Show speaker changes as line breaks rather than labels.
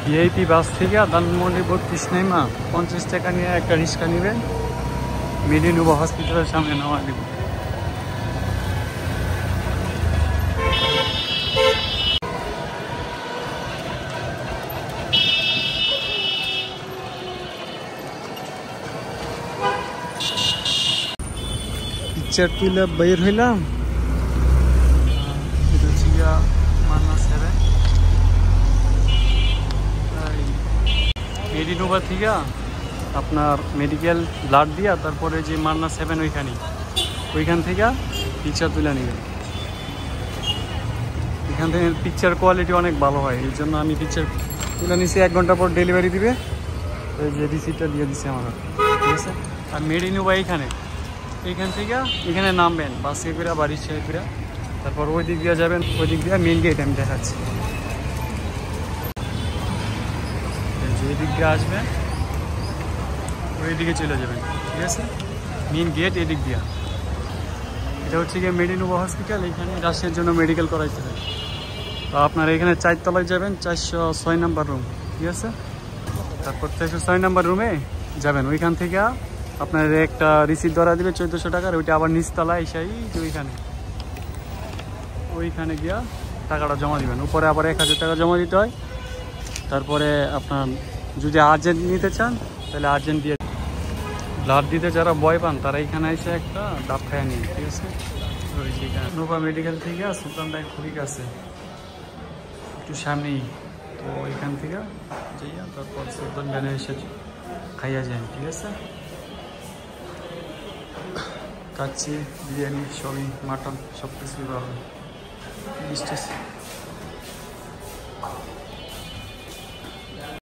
VIP বাস থেকে ধানমন্ডি 32 নেমা 50 টাকা নিয়ে একটা রিক্সা নেবেন, মেডিনুবা হসপিটালের সামনে নামা দেবেন। পিকচার তুলে বের হইলাম, মেডিনুবা থেকে আপনার মেডিকেল ব্লাড দিয়া তারপরে যে মান্না 7 ওইখান থেকে পিকচার তুলে নেবেন। এখান থেকে পিকচার কোয়ালিটি অনেক ভালো হয়, এই জন্য আমি পিকচার তুলে নিছি। 1 ঘন্টা পর ডেলিভারি দিবে, ওই যে রিসিপ্টটা দিয়ে দিচ্ছে আমার, ঠিক আছে। আর মেডিনুবা এইখান থেকে এখানে নামবেন বাসে করে বা রিক্সায় করে, তারপর ওই দিক দিয়ে যাবেন, ওই দিক দিয়ে মেন গেট আমি দেখাচ্ছি। এই দিক দিয়ে আসবেন, ওই দিকে চলে যাবেন, ঠিক আছে। মেন গেট এদিক দিয়া। এটা হচ্ছে গিয়ে মেডিনুবা হসপিটাল, এখানে রাশিয়ার জন্য মেডিকেল করাইতে হয়। তো আপনার এখানে 4 তলায় যাবেন, 406 নাম্বার রুম, ঠিক আছে। তারপর 406 নাম্বার রুমে যাবেন, ওইখান থেকে আপনার একটা রিসিপ্ট ধরা দিবে 1400 টাকার, ওইটা আবার নিচতলায় এসেই ওইখানে গিয়া টাকাটা জমা দিবেন। উপরে আবার 1000 টাকা জমা দিতে হয়। তারপরে আপনার যদি আর্জেন্ট নিতে চান তাহলে আর্জেন্ট দিয়ে, ব্লাড দিতে যারা ভয় পান তারা এখানে এসে একটা ডাব খায় নিন, ঠিক আছে। নোভা মেডিকেল থেকে সুলতান ডাই খুবই কাছে, একটু সামনেই। তো এখান থেকে যাইয়া তারপর সুলতান ডাইনে এসে খাইয়া যান, ঠিক আছে। কাচ্চি বিরিয়ানি সবই, মাটন সব কিছুই পাবেন।